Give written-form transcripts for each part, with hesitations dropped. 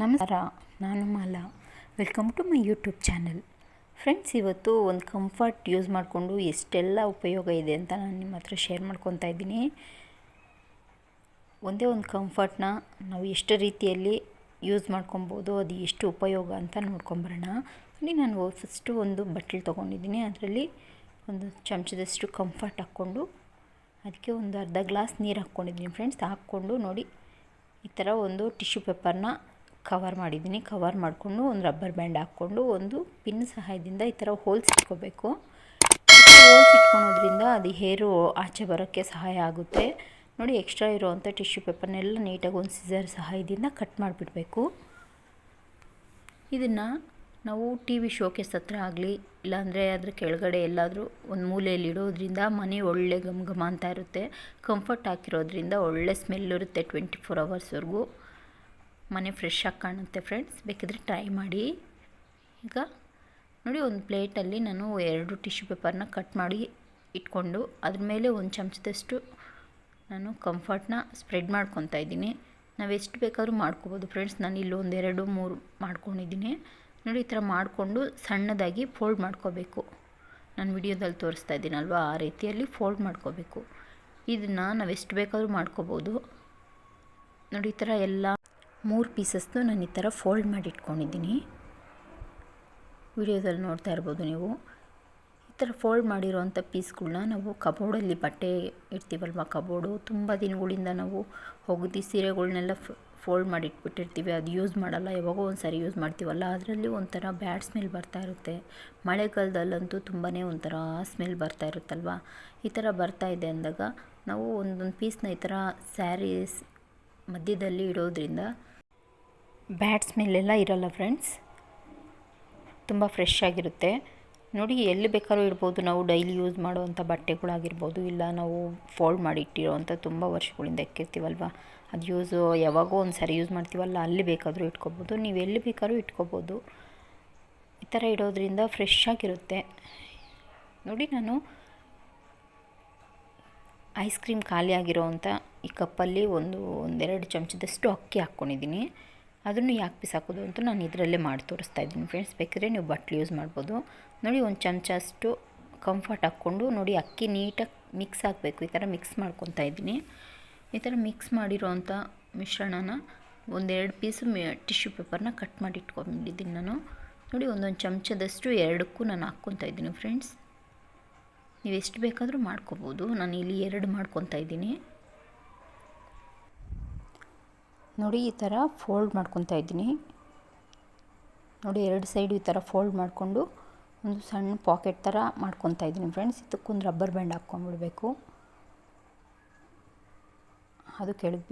ನಮಸ್ಕಾರ, ನಾನು Mala. Welcome to my YouTube channel. Friends, ಇವತ್ತು ಒಂದು ಕಂಫರ್ಟ್ ಯೂಸ್ ಮಾಡಿಕೊಂಡು ಎಷ್ಟೆಲ್ಲ ಉಪಯೋಗ ಇದೆ ಅಂತ ನಾನು ನಿಮ್ಮ ಹತ್ರ ಶೇರ್ ಮಾಡ್ಕೊತಾ ಇದ್ದೀನಿ. ಒಂದೇ ಒಂದು ಕಂಫರ್ಟ್ನ ನಾವು ಎಷ್ಟು ರೀತಿಯಲ್ಲಿ ಯೂಸ್ ಮಾಡ್ಕೊಬೋದು, ಅದು ಎಷ್ಟು ಉಪಯೋಗ ಅಂತ ನೋಡ್ಕೊಂಬರೋಣ. ಅಲ್ಲಿ ನಾನು ಫಸ್ಟು ಒಂದು ಬಟ್ಲು ತೊಗೊಂಡಿದ್ದೀನಿ. ಅದರಲ್ಲಿ ಒಂದು ಚಮಚದಷ್ಟು ಕಂಫರ್ಟ್ ಹಾಕ್ಕೊಂಡು ಅದಕ್ಕೆ ಒಂದು ಅರ್ಧ ಗ್ಲಾಸ್ ನೀರು ಹಾಕ್ಕೊಂಡಿದ್ದೀನಿ ಫ್ರೆಂಡ್ಸ್. ಹಾಕ್ಕೊಂಡು ನೋಡಿ, ಈ ಥರ ಒಂದು ಟಿಶ್ಯೂ ಪೇಪರ್ನ ಕವರ್ ಮಾಡಿದ್ದೀನಿ. ಕವರ್ ಮಾಡಿಕೊಂಡು ಒಂದು ರಬ್ಬರ್ ಬ್ಯಾಂಡ್ ಹಾಕ್ಕೊಂಡು ಒಂದು ಪಿನ್ ಸಹಾಯದಿಂದ ಈ ಥರ ಹೋಲ್ಸ್ ಇಟ್ಕೋಬೇಕು. ಹೋಲ್ಸ್ ಇಟ್ಕೊಳೋದ್ರಿಂದ ಅದು ಹೇರು ಆಚೆ ಬರೋಕ್ಕೆ ಸಹಾಯ ಆಗುತ್ತೆ. ನೋಡಿ, ಎಕ್ಸ್ಟ್ರಾ ಇರೋವಂಥ ಟಿಶ್ಯೂ ಪೇಪರ್ನೆಲ್ಲ ನೀಟಾಗಿ ಒಂದು ಸಿಸರ್ ಸಹಾಯದಿಂದ ಕಟ್ ಮಾಡಿಬಿಡಬೇಕು. ಇದನ್ನು ನಾವು ಟಿ ವಿ ಶೋಕೇಸ್ ಹತ್ರ ಆಗಲಿ, ಇಲ್ಲಾಂದರೆ ಅದ್ರ ಕೆಳಗಡೆ ಎಲ್ಲಾದರೂ ಒಂದು ಮೂಲೆಯಲ್ಲಿ ಇಡೋದ್ರಿಂದ ಮನೆ ಒಳ್ಳೆ ಘಮ ಘಮ ಅಂತ ಇರುತ್ತೆ. ಕಂಫರ್ಟ್ ಹಾಕಿರೋದ್ರಿಂದ ಒಳ್ಳೆ ಸ್ಮೆಲ್ ಇರುತ್ತೆ. 24 ಅವರ್ಸ್ವರೆಗೂ ಮನೆ ಫ್ರೆಶ್ ಆಗಿ ಕಾಣುತ್ತೆ ಫ್ರೆಂಡ್ಸ್. ಬೇಕಿದ್ರೆ ಟ್ರೈ ಮಾಡಿ. ಈಗ ನೋಡಿ, ಒಂದು ಪ್ಲೇಟಲ್ಲಿ ನಾನು 2 ಟಿಶ್ಯೂ ಪೇಪರ್ನ ಕಟ್ ಮಾಡಿ ಇಟ್ಕೊಂಡು ಅದ್ರ ಮೇಲೆ ಒಂದು ಚಮಚದಷ್ಟು ನಾನು ಕಂಫರ್ಟ್ನ ಸ್ಪ್ರೆಡ್ ಮಾಡ್ಕೊತಾ ಇದ್ದೀನಿ. ನಾವು ಎಷ್ಟು ಬೇಕಾದ್ರೂ ಮಾಡ್ಕೋಬೋದು ಫ್ರೆಂಡ್ಸ್. ನಾನು ಇಲ್ಲಿ 1, 2, 3 ಮಾಡ್ಕೊಂಡಿದ್ದೀನಿ. ನೋಡಿ, ಈ ಥರ ಮಾಡಿಕೊಂಡು ಸಣ್ಣದಾಗಿ ಫೋಲ್ಡ್ ಮಾಡ್ಕೋಬೇಕು. ನಾನು ವಿಡಿಯೋದಲ್ಲಿ ತೋರಿಸ್ತಾ ಇದ್ದೀನಲ್ವ, ಆ ರೀತಿಯಲ್ಲಿ ಫೋಲ್ಡ್ ಮಾಡ್ಕೋಬೇಕು. ಇದನ್ನು ನಾವು ಎಷ್ಟು ಬೇಕಾದ್ರೂ ಮಾಡ್ಕೋಬೋದು. ನೋಡಿ, ಈ ಥರ ಎಲ್ಲ 3 ಪೀಸಸ್ನು ನಾನು ಈ ಥರ ಫೋಲ್ಡ್ ಮಾಡಿ ಇಟ್ಕೊಂಡಿದ್ದೀನಿ. ವಿಡಿಯೋದಲ್ಲಿ ನೋಡ್ತಾ ಇರ್ಬೋದು ನೀವು. ಈ ಥರ ಫೋಲ್ಡ್ ಮಾಡಿರೋವಂಥ ಪೀಸ್ಗಳನ್ನ ನಾವು ಕಬೋರ್ಡಲ್ಲಿ ಬಟ್ಟೆ ಇಡ್ತೀವಲ್ವ, ಕಬೋರ್ಡು ತುಂಬ ದಿನಗಳಿಂದ ನಾವು ಒಗೆದು ಸೀರೆಗಳ್ನೆಲ್ಲ ಫೋಲ್ಡ್ ಮಾಡಿ ಇಟ್ಬಿಟ್ಟಿರ್ತೀವಿ. ಅದು ಯೂಸ್ ಮಾಡಲ್ಲ, ಯಾವಾಗೋ ಒಂದು ಸಾರಿ ಯೂಸ್ ಮಾಡ್ತೀವಲ್ಲ, ಅದರಲ್ಲಿ ಒಂಥರ ಬ್ಯಾಡ್ ಸ್ಮೆಲ್ ಬರ್ತಾ ಇರುತ್ತೆ. ಮಳೆಗಾಲದಲ್ಲಂತೂ ತುಂಬಾ ಒಂಥರ ಸ್ಮೆಲ್ ಬರ್ತಾ ಇರುತ್ತಲ್ವ. ಈ ಥರ ಬರ್ತಾ ಇದೆ ಅಂದಾಗ ನಾವು ಒಂದೊಂದು ಪೀಸ್ನ ಈ ಥರ ಸ್ಯಾರೀಸ್ ಮಧ್ಯದಲ್ಲಿ ಇಡೋದ್ರಿಂದ ಬ್ಯಾಡ್ ಸ್ಮೆಲ್ಲೆಲ್ಲ ಇರೋಲ್ಲ ಫ್ರೆಂಡ್ಸ್. ತುಂಬ ಫ್ರೆಶ್ ಆಗಿರುತ್ತೆ. ನೋಡಿ, ಎಲ್ಲಿ ಬೇಕಾದ್ರೂ ಇಡ್ಬೋದು. ನಾವು ಡೈಲಿ ಯೂಸ್ ಮಾಡೋವಂಥ ಬಟ್ಟೆಗಳಾಗಿರ್ಬೋದು, ಇಲ್ಲ ನಾವು ಫೋಲ್ಡ್ ಮಾಡಿ ಇಟ್ಟಿರೋವಂಥ ತುಂಬ ವರ್ಷಗಳಿಂದ ಇಕ್ಕಿರ್ತೀವಲ್ವ, ಅದು ಯಾವಾಗೋ ಒಂದು ಸಾರಿ ಯೂಸ್ ಮಾಡ್ತೀವಲ್ಲ, ಅಲ್ಲಿ ಬೇಕಾದರೂ ಇಟ್ಕೋಬೋದು. ನೀವು ಎಲ್ಲಿ ಬೇಕಾದ್ರೂ ಇಟ್ಕೋಬೋದು. ಈ ಥರ ಇಡೋದ್ರಿಂದ ಫ್ರೆಶ್ ಆಗಿರುತ್ತೆ. ನೋಡಿ, ನಾನು ಐಸ್ ಕ್ರೀಮ್ ಖಾಲಿ ಆಗಿರೋವಂಥ ಈ ಕಪ್ಪಲ್ಲಿ ಒಂದೆರಡು ಚಮಚದಷ್ಟು ಅಕ್ಕಿ ಹಾಕ್ಕೊಂಡಿದ್ದೀನಿ. ಅದನ್ನು ಯಾಕೆ ಬಿಸಾಕೋದು ಅಂತ ನಾನು ಇದರಲ್ಲೇ ಮಾಡಿ ತೋರಿಸ್ತಾ ಇದ್ದೀನಿ ಫ್ರೆಂಡ್ಸ್. ಬೇಕಾದರೆ ನೀವು ಬಟ್ಲು ಯೂಸ್ ಮಾಡ್ಬೋದು. ನೋಡಿ, ಒಂದು ಚಮಚ ಅಷ್ಟು ಕಂಫರ್ಟ್ ಹಾಕ್ಕೊಂಡು ನೋಡಿ, ಅಕ್ಕಿ ನೀಟಾಗಿ ಮಿಕ್ಸ್ ಆಗಬೇಕು. ಈ ಥರ ಮಿಕ್ಸ್ ಮಾಡ್ಕೊತಾ ಇದ್ದೀನಿ. ಈ ಥರ ಮಿಕ್ಸ್ ಮಾಡಿರೋವಂಥ ಮಿಶ್ರಣನ 1-2 ಪೀಸು ಟಿಶ್ಯೂ ಪೇಪರ್ನ ಕಟ್ ಮಾಡಿ ಇಟ್ಕೊಂಡಿದ್ದೀನಿ ನಾನು. ನೋಡಿ, ಒಂದೊಂದು ಚಮಚದಷ್ಟು ಎರಡಕ್ಕೂ ನಾನು ಹಾಕ್ಕೊತಾ ಇದ್ದೀನಿ ಫ್ರೆಂಡ್ಸ್. ನೀವು ಎಷ್ಟು ಬೇಕಾದರೂ ಮಾಡ್ಕೋಬೋದು. ನಾನು ಇಲ್ಲಿ 2 ಮಾಡ್ಕೊತಾ ಇದ್ದೀನಿ. ನೋಡಿ, ಈ ಥರ ಫೋಲ್ಡ್ ಮಾಡ್ಕೊತಾ ಇದ್ದೀನಿ. ನೋಡಿ, 2 ಸೈಡು ಈ ಥರ ಫೋಲ್ಡ್ ಮಾಡಿಕೊಂಡು ಒಂದು ಸಣ್ಣ ಪಾಕೆಟ್ ಥರ ಮಾಡ್ಕೊತಾ ಇದ್ದೀನಿ ಫ್ರೆಂಡ್ಸ್. ಇದಕ್ಕೊಂದು ರಬ್ಬರ್ ಬ್ಯಾಂಡ್ ಹಾಕ್ಕೊಂಡ್ಬಿಡ್ಬೇಕು. ಅದು ಕೆಳಗೆ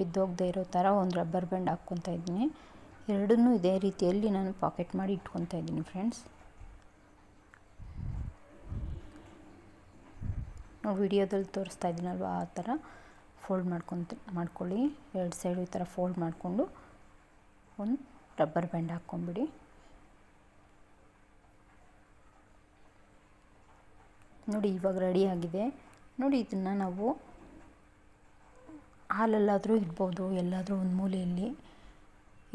ಬಿದ್ದೋಗದೇ ಇರೋ ಥರ ಒಂದು ರಬ್ಬರ್ ಬ್ಯಾಂಡ್ ಹಾಕ್ಕೊತಾ ಇದ್ದೀನಿ. ಎರಡನ್ನೂ ಇದೇ ರೀತಿಯಲ್ಲಿ ನಾನು ಪಾಕೆಟ್ ಮಾಡಿ ಇಟ್ಕೊತಾ ಇದ್ದೀನಿ ಫ್ರೆಂಡ್ಸ್. ನಾವು ವಿಡಿಯೋದಲ್ಲಿ ತೋರಿಸ್ತಾ ಇದ್ದೀನಲ್ವ, ಆ ಥರ ಫೋಲ್ಡ್ ಮಾಡ್ಕೊಳ್ಳಿ. 2 ಸೈಡು ಈ ಥರ ಫೋಲ್ಡ್ ಮಾಡಿಕೊಂಡು ಒಂದು ರಬ್ಬರ್ ಬ್ಯಾಂಡ್ ಹಾಕ್ಕೊಂಬಿಡಿ. ನೋಡಿ, ಇವಾಗ ರೆಡಿಯಾಗಿದೆ. ನೋಡಿ, ಇದನ್ನು ನಾವು ಹಾಲಲ್ಲಾದರೂ ಇಡ್ಬೋದು, ಎಲ್ಲಾದರೂ ಒಂದು ಮೂಲೆಯಲ್ಲಿ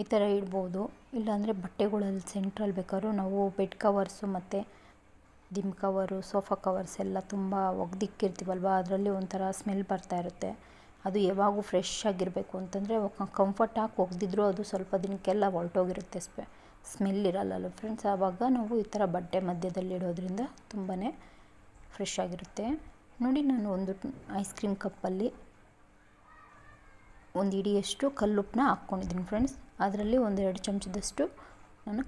ಈ ಥರ ಇಡ್ಬೋದು. ಇಲ್ಲಾಂದರೆ ಬಟ್ಟೆಗಳಲ್ಲಿ ಸೆಂಟ್ರಲ್ಲಿ ಬೇಕಾದ್ರೂ ನಾವು ಬೆಡ್ ಕವರ್ಸು ಮತ್ತು ದಿಮ್ ಕವರು, ಸೋಫಾ ಕವರ್ಸ್ ಎಲ್ಲ ತುಂಬ ಒಗೆದಿಕ್ಕಿರ್ತೀವಲ್ವ, ಅದರಲ್ಲಿ ಒಂಥರ ಸ್ಮೆಲ್ ಬರ್ತಾ ಇರುತ್ತೆ. ಅದು ಯಾವಾಗೂ ಫ್ರೆಶ್ ಆಗಿರಬೇಕು ಅಂತಂದರೆ ಕಂಫರ್ಟ್ ಹಾಕಿ ಒಗೆದಿದ್ರು ಅದು ಸ್ವಲ್ಪ ದಿನಕ್ಕೆಲ್ಲ ಹೊರಟೋಗಿರುತ್ತೆ, ಸ್ಮೆಲ್ ಇರಲ್ಲ ಫ್ರೆಂಡ್ಸ್. ಆವಾಗ ನಾವು ಈ ಥರ ಬಟ್ಟೆ ಮಧ್ಯದಲ್ಲಿ ಇಡೋದ್ರಿಂದ ತುಂಬಾ ಫ್ರೆಶ್ ಆಗಿರುತ್ತೆ. ನೋಡಿ, ನಾನು ಒಂದು ಐಸ್ ಕ್ರೀಮ್ ಕಪ್ಪಲ್ಲಿ 1 ಹಿಡಿಯಷ್ಟು ಕಲ್ಲುಪ್ಪನ್ನ ಹಾಕ್ಕೊಂಡಿದ್ದೀನಿ ಫ್ರೆಂಡ್ಸ್. ಅದರಲ್ಲಿ 1-2 ಚಮಚದಷ್ಟು ನಾನು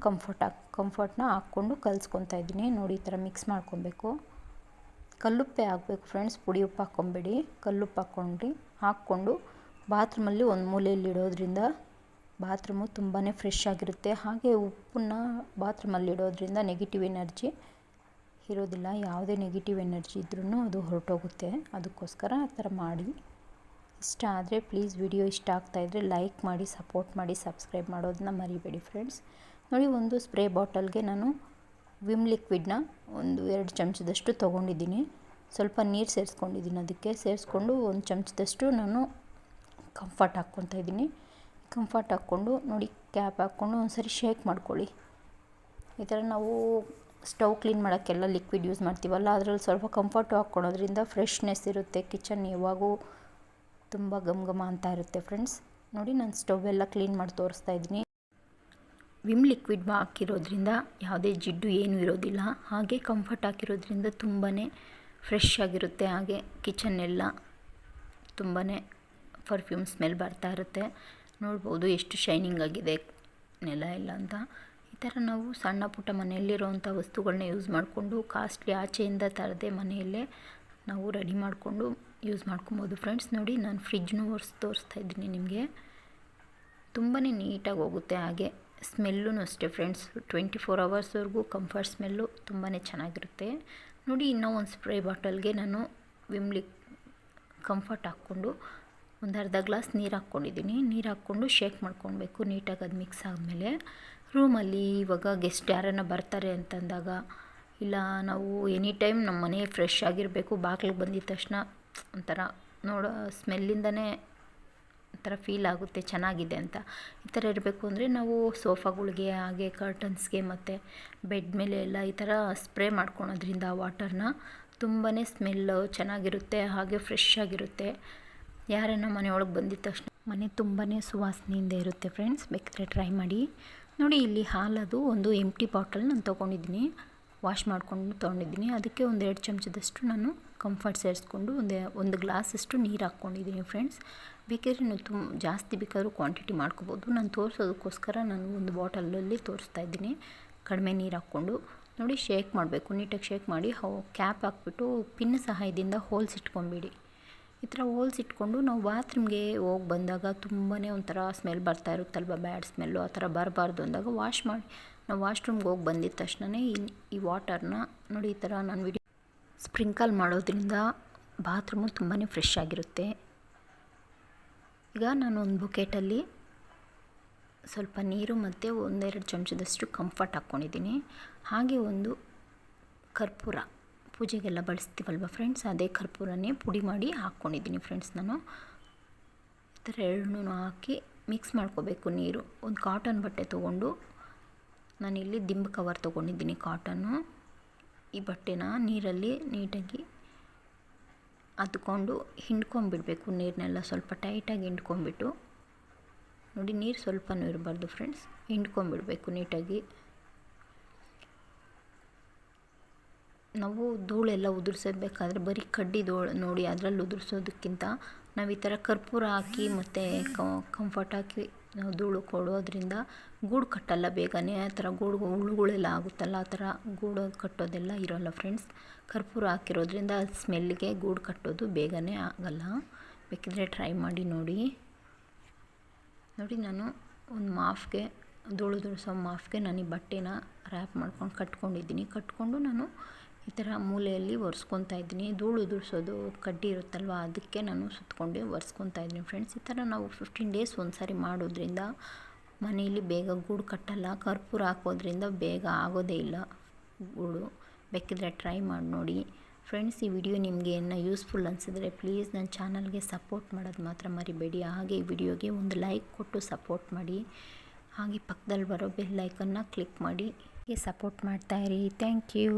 ಕಂಫರ್ಟ್ನ ಹಾಕ್ಕೊಂಡು ಕಲಿಸ್ಕೊತಾ ಇದ್ದೀನಿ. ನೋಡಿ, ಈ ಥರ ಮಿಕ್ಸ್ ಮಾಡ್ಕೊಬೇಕು. ಕಲ್ಲುಪ್ಪೇ ಹಾಕಬೇಕು ಫ್ರೆಂಡ್ಸ್, ಪುಡಿ ಉಪ್ಪು ಹಾಕ್ಕೊಂಬೇಡಿ. ಕಲ್ಲುಪ್ಪು ಹಾಕ್ಕೊಂಡು ಬಾತ್ರೂಮಲ್ಲಿ ಒಂದು ಮೂಲೆಯಲ್ಲಿ ಇಡೋದ್ರಿಂದ ಬಾತ್ರೂಮು ತುಂಬಾ ಫ್ರೆಶ್ ಆಗಿರುತ್ತೆ. ಹಾಗೆ ಉಪ್ಪನ್ನು ಬಾತ್ರೂಮಲ್ಲಿ ಇಡೋದ್ರಿಂದ ನೆಗೆಟಿವ್ ಎನರ್ಜಿ ಇರೋದಿಲ್ಲ. ಯಾವುದೇ ನೆಗೆಟಿವ್ ಎನರ್ಜಿ ಇದ್ರೂ ಅದು ಹೊರಟೋಗುತ್ತೆ. ಅದಕ್ಕೋಸ್ಕರ ಆ ಥರ ಮಾಡಿ. ಇಷ್ಟ ಆದರೆ ಪ್ಲೀಸ್, ವಿಡಿಯೋ ಇಷ್ಟ ಆಗ್ತಾಯಿದ್ರೆ ಲೈಕ್ ಮಾಡಿ, ಸಪೋರ್ಟ್ ಮಾಡಿ, ಸಬ್ಸ್ಕ್ರೈಬ್ ಮಾಡೋದನ್ನ ಮರಿಬೇಡಿ ಫ್ರೆಂಡ್ಸ್. ನೋಡಿ, ಒಂದು ಸ್ಪ್ರೇ ಬಾಟಲ್ಗೆ ನಾನು ವಿಮ್ ಲಿಕ್ವಿಡ್ನ 1-2 ಚಮಚದಷ್ಟು ತೊಗೊಂಡಿದ್ದೀನಿ. ಸ್ವಲ್ಪ ನೀರು ಸೇರಿಸ್ಕೊಂಡಿದ್ದೀನಿ. ಅದಕ್ಕೆ ಸೇರಿಸ್ಕೊಂಡು 1 ಚಮಚದಷ್ಟು ನಾನು ಕಂಫರ್ಟ್ ಹಾಕ್ಕೊತಾ ಇದ್ದೀನಿ. ಕಂಫರ್ಟ್ ಹಾಕ್ಕೊಂಡು ನೋಡಿ ಕ್ಯಾಪ್ ಹಾಕ್ಕೊಂಡು ಒಂದು ಸರಿ ಶೇಕ್ ಮಾಡ್ಕೊಳ್ಳಿ. ಈ ಥರ ನಾವು ಸ್ಟವ್ ಕ್ಲೀನ್ ಮಾಡೋಕ್ಕೆಲ್ಲ ಲಿಕ್ವಿಡ್ ಯೂಸ್ ಮಾಡ್ತೀವಲ್ಲ, ಅದರಲ್ಲಿ ಸ್ವಲ್ಪ ಕಂಫರ್ಟು ಹಾಕ್ಕೊಳೋದ್ರಿಂದ ಫ್ರೆಶ್ನೆಸ್ ಇರುತ್ತೆ. ಕಿಚನ್ ಯಾವಾಗೂ ತುಂಬ ಘಮ ಘಮ ಅಂತ ಇರುತ್ತೆ ಫ್ರೆಂಡ್ಸ್. ನೋಡಿ ನಾನು ಸ್ಟವ್ ಎಲ್ಲ ಕ್ಲೀನ್ ಮಾಡಿ ತೋರಿಸ್ತಾ ಇದ್ದೀನಿ. ವಿಮ್ ಲಿಕ್ವಿಡ್ ಹಾಕಿರೋದ್ರಿಂದ ಯಾವುದೇ ಜಿಡ್ಡು ಏನೂ ಇರೋದಿಲ್ಲ. ಹಾಗೆ ಕಂಫರ್ಟ್ ಹಾಕಿರೋದ್ರಿಂದ ತುಂಬಾ ಫ್ರೆಶ್ ಆಗಿರುತ್ತೆ. ಹಾಗೆ ಕಿಚನ್ ಎಲ್ಲ ತುಂಬಾ ಪರ್ಫ್ಯೂಮ್ ಸ್ಮೆಲ್ ಬರ್ತಾ ಇರುತ್ತೆ. ನೋಡ್ಬೋದು ಎಷ್ಟು ಶೈನಿಂಗ್ ಆಗಿದೆ ನೆಲ ಎಲ್ಲ ಅಂತ. ಈ ಥರ ನಾವು ಸಣ್ಣ ಪುಟ್ಟ ಮನೆಯಲ್ಲಿರೋವಂಥ ವಸ್ತುಗಳನ್ನ ಯೂಸ್ ಮಾಡಿಕೊಂಡು ಕಾಸ್ಟ್ಲಿ ಆಚೆಯಿಂದ ತರದೆ ಮನೆಯಲ್ಲೇ ನಾವು ರೆಡಿ ಮಾಡಿಕೊಂಡು ಯೂಸ್ ಮಾಡ್ಕೊಬೋದು ಫ್ರೆಂಡ್ಸ್. ನೋಡಿ ನಾನು ಫ್ರಿಜ್ನೂ ತೋರಿಸ್ತಾ ಇದ್ದೀನಿ ನಿಮಗೆ. ತುಂಬಾ ನೀಟಾಗಿ ಹೋಗುತ್ತೆ. ಹಾಗೆ ಸ್ಮೆಲ್ಲೂ ಅಷ್ಟೇ ಫ್ರೆಂಡ್ಸ್, 24 ಅವರ್ಸ್ವರೆಗೂ ಕಂಫರ್ಟ್ ಸ್ಮೆಲ್ಲು ತುಂಬಾ ಚೆನ್ನಾಗಿರುತ್ತೆ. ನೋಡಿ ಇನ್ನೂ ಒಂದು ಸ್ಪ್ರೇ ಬಾಟಲ್ಗೆ ನಾನು ಕಂಫರ್ಟ್ ಹಾಕ್ಕೊಂಡು ಒಂದು ಅರ್ಧ ಗ್ಲಾಸ್ ನೀರು ಹಾಕ್ಕೊಂಡಿದ್ದೀನಿ. ನೀರು ಹಾಕ್ಕೊಂಡು ಶೇಕ್ ಮಾಡ್ಕೊಳ್ಬೇಕು ನೀಟಾಗಿ. ಅದು ಮಿಕ್ಸ್ ಆದಮೇಲೆ ರೂಮಲ್ಲಿ ಇವಾಗ ಗೆಸ್ಟ್ ಯಾರನ್ನ ಬರ್ತಾರೆ ಅಂತಂದಾಗ, ಇಲ್ಲ ನಾವು ಎನಿ ಟೈಮ್ ನಮ್ಮ ಮನೆ ಫ್ರೆಶ್ ಆಗಿರಬೇಕು, ಬಾಗಿಲಿಗೆ ಬಂದಿದ ತಕ್ಷಣ ಒಂಥರ ಸ್ಮೆಲ್ಲಿಂದನೇ ಒಂಥರ ಫೀಲ್ ಆಗುತ್ತೆ ಚೆನ್ನಾಗಿದೆ ಅಂತ. ಈ ಥರ ಇರಬೇಕು ಅಂದರೆ ನಾವು ಸೋಫಾಗಳಿಗೆ ಹಾಗೆ ಕರ್ಟನ್ಸ್ಗೆ ಮತ್ತು ಬೆಡ್ ಮೇಲೆ ಎಲ್ಲ ಈ ಥರ ಸ್ಪ್ರೇ ಮಾಡ್ಕೊಳೋದ್ರಿಂದ ವಾಟರ್ನ ತುಂಬಾ ಸ್ಮೆಲ್ಲು ಚೆನ್ನಾಗಿರುತ್ತೆ. ಹಾಗೆ ಫ್ರೆಶ್ ಆಗಿರುತ್ತೆ. ಯಾರನ್ನ ಮನೆಯೊಳಗೆ ಬಂದಿದ ತಕ್ಷಣ ಮನೆ ತುಂಬಾ ಸುವಾಸನೆಯಿಂದ ಇರುತ್ತೆ ಫ್ರೆಂಡ್ಸ್. ಬೇಕಿದ್ರೆ ಟ್ರೈ ಮಾಡಿ. ನೋಡಿ ಇಲ್ಲಿ ಹಾಲದು ಒಂದು ಎಂಟಿ ಬಾಟಲ್ ನಾನು ತೊಗೊಂಡಿದ್ದೀನಿ, ವಾಶ್ ಮಾಡ್ಕೊಂಡು ತೊಗೊಂಡಿದ್ದೀನಿ. ಅದಕ್ಕೆ ಒಂದು 2 ಚಮಚದಷ್ಟು ನಾನು ಕಂಫರ್ಟ್ ಸೇರಿಸ್ಕೊಂಡು ಒಂದು ಗ್ಲಾಸಷ್ಟು ನೀರು ಹಾಕ್ಕೊಂಡಿದ್ದೀನಿ ಫ್ರೆಂಡ್ಸ್. ಬೇಕಿದ್ರೆ ನೀವು ಜಾಸ್ತಿ ಬೇಕಾದ್ರೂ ಕ್ವಾಂಟಿಟಿ ಮಾಡ್ಕೋಬೋದು. ನಾನು ತೋರಿಸೋದಕ್ಕೋಸ್ಕರ ನಾನು ಒಂದು ಬಾಟಲಲ್ಲಿ ತೋರಿಸ್ತಾ ಇದ್ದೀನಿ. ಕಡಿಮೆ ನೀರು ಹಾಕ್ಕೊಂಡು ನೋಡಿ ಶೇಕ್ ಮಾಡಬೇಕು. ನೀಟಾಗಿ ಶೇಕ್ ಮಾಡಿ ಕ್ಯಾಪ್ ಹಾಕ್ಬಿಟ್ಟು ಪಿನ್ ಸಹಾಯದಿಂದ ಹೋಲ್ಸ್ ಇಟ್ಕೊಂಬಿಡಿ. ಈ ಥರ ಹೋಲ್ಸ್ ಇಟ್ಕೊಂಡು ನಾವು ಬಾತ್ರೂಮ್ಗೆ ಹೋಗಿ ಬಂದಾಗ ತುಂಬಾ ಒಂಥರ ಸ್ಮೆಲ್ ಬರ್ತಾ ಇರುತ್ತಲ್ವ, ಬ್ಯಾಡ್ ಸ್ಮೆಲ್ಲು, ಆ ಥರ ಬರಬಾರ್ದು ಅಂದಾಗ ವಾಶ್ ಮಾಡಿ ನಾವು ವಾಶ್ರೂಮ್ಗೆ ಹೋಗಿ ಬಂದಿದ ತಕ್ಷಣವೇ ಈ ವಾಟರ್ನ ನೋಡಿ ಈ ಥರ ನಾನು ಸ್ಪ್ರಿಂಕಲ್ ಮಾಡೋದ್ರಿಂದ ಬಾತ್ರೂಮು ತುಂಬಾ ಫ್ರೆಶ್ ಆಗಿರುತ್ತೆ. ಈಗ ನಾನು ಒಂದು ಬುಕೆಟಲ್ಲಿ ಸ್ವಲ್ಪ ನೀರು ಮತ್ತು 1-2 ಚಮಚದಷ್ಟು ಕಂಫರ್ಟ್ ಹಾಕ್ಕೊಂಡಿದ್ದೀನಿ. ಹಾಗೆ ಒಂದು ಕರ್ಪೂರ, ಪೂಜೆಗೆಲ್ಲ ಬಳಸ್ತೀವಲ್ವ ಫ್ರೆಂಡ್ಸ್, ಅದೇ ಕರ್ಪೂರನೇ ಪುಡಿ ಮಾಡಿ ಹಾಕ್ಕೊಂಡಿದ್ದೀನಿ ಫ್ರೆಂಡ್ಸ್. ನಾನು ಈ ಥರ ಎರಡನ್ನೂ ಹಾಕಿ ಮಿಕ್ಸ್ ಮಾಡ್ಕೋಬೇಕು. ನೀರು ಒಂದು ಕಾಟನ್ ಬಟ್ಟೆ ತೊಗೊಂಡು, ನಾನಿಲ್ಲಿ ದಿಂಬು ಕವರ್ ತೊಗೊಂಡಿದ್ದೀನಿ ಕಾಟನ್ನು. ಈ ಬಟ್ಟೆನ ನೀರಲ್ಲಿ ನೀಟಾಗಿ ಅದ್ಕೊಂಡು ಹಿಂಡ್ಕೊಂಬಿಡಬೇಕು. ನೀರನ್ನೆಲ್ಲ ಸ್ವಲ್ಪ ಟೈಟಾಗಿ ಹಿಂಡ್ಕೊಂಬಿಟ್ಟು ನೋಡಿ, ನೀರು ಸ್ವಲ್ಪನೂ ಇರಬಾರ್ದು ಫ್ರೆಂಡ್ಸ್, ಹಿಂಡ್ಕೊಂಬಿಡಬೇಕು ನೀಟಾಗಿ. ನಾವು ಧೂಳೆಲ್ಲ ಉದುರಿಸಬೇಕಾದ್ರೆ ಬರೀ ಕಡ್ಡಿ ನೋಡಿ ಅದರಲ್ಲಿ ಉದುರಿಸೋದಕ್ಕಿಂತ ನಾವು ಈ ಥರ ಕರ್ಪೂರ ಹಾಕಿ ಮತ್ತು ಕಂಫರ್ಟ್ ಹಾಕಿ ನಾವು ಧೂಳು ಕೊಡೋದ್ರಿಂದ ಗೂಡು ಕಟ್ಟಲ್ಲ ಬೇಗನೆ. ಆ ಥರ ಹುಳುಗಳೆಲ್ಲ ಆಗುತ್ತಲ್ಲ, ಆ ಥರ ಗೂಡು ಕಟ್ಟೋದೆಲ್ಲ ಇರೋಲ್ಲ ಫ್ರೆಂಡ್ಸ್. ಕರ್ಪೂರ ಹಾಕಿರೋದ್ರಿಂದ ಸ್ಮೆಲ್ಗೆ ಗೂಡು ಕಟ್ಟೋದು ಬೇಗನೆ ಆಗಲ್ಲ. ಬೇಕಿದ್ರೆ ಟ್ರೈ ಮಾಡಿ ನೋಡಿ. ನಾನು ಒಂದು ಮಾಫ್ಗೆ, ಧೂಳು ದುಡಿಸೋ ಮಾಫ್ಗೆ ನಾನು ಈ ಬಟ್ಟೆನ ರ್ಯಾಪ್ ಮಾಡ್ಕೊಂಡು ಕಟ್ಕೊಂಡಿದ್ದೀನಿ. ಕಟ್ಕೊಂಡು ನಾನು ಈ ಥರ ಮೂಲೆಯಲ್ಲಿ ಒರೆಸ್ಕೊತಾ ಇದ್ದೀನಿ. ಧೂಳು ಉದುರಿಸೋದು ಕಡ್ಡಿ ಇರುತ್ತಲ್ವ, ಅದಕ್ಕೆ ನಾನು ಸುತ್ತಕೊಂಡು ಒರೆಸ್ಕೊತಾ ಇದ್ದೀನಿ ಫ್ರೆಂಡ್ಸ್. ಈ ಥರ ನಾವು 15 ಡೇಸ್ ಒಂದು ಸಾರಿ ಮಾಡೋದ್ರಿಂದ ಮನೆಯಲ್ಲಿ ಬೇಗ ಗೂಡು ಕಟ್ಟಲ್ಲ. ಕರ್ಪೂರ ಹಾಕೋದ್ರಿಂದ ಬೇಗ ಆಗೋದೇ ಇಲ್ಲ ಗೂಡು. ಬೇಕಿದ್ರೆ ಟ್ರೈ ಮಾಡಿ ನೋಡಿ ಫ್ರೆಂಡ್ಸ್. ಈ ವಿಡಿಯೋ ನಿಮಗೆ ಯೂಸ್ಫುಲ್ ಅನಿಸಿದ್ರೆ ಪ್ಲೀಸ್ ನನ್ನ ಚಾನಲ್ಗೆ ಸಪೋರ್ಟ್ ಮಾಡೋದು ಮಾತ್ರ ಮರಿಬೇಡಿ. ಹಾಗೆ ಈ ವಿಡಿಯೋಗೆ ಒಂದು ಲೈಕ್ ಕೊಟ್ಟು ಸಪೋರ್ಟ್ ಮಾಡಿ. ಹಾಗೆ ಪಕ್ಕದಲ್ಲಿ ಬರೋ ಬೆಲ್ ಐಕನ್ನ ಕ್ಲಿಕ್ ಮಾಡಿ ಸಪೋರ್ಟ್ ಮಾಡ್ತಾಯಿರಿ. Thank you.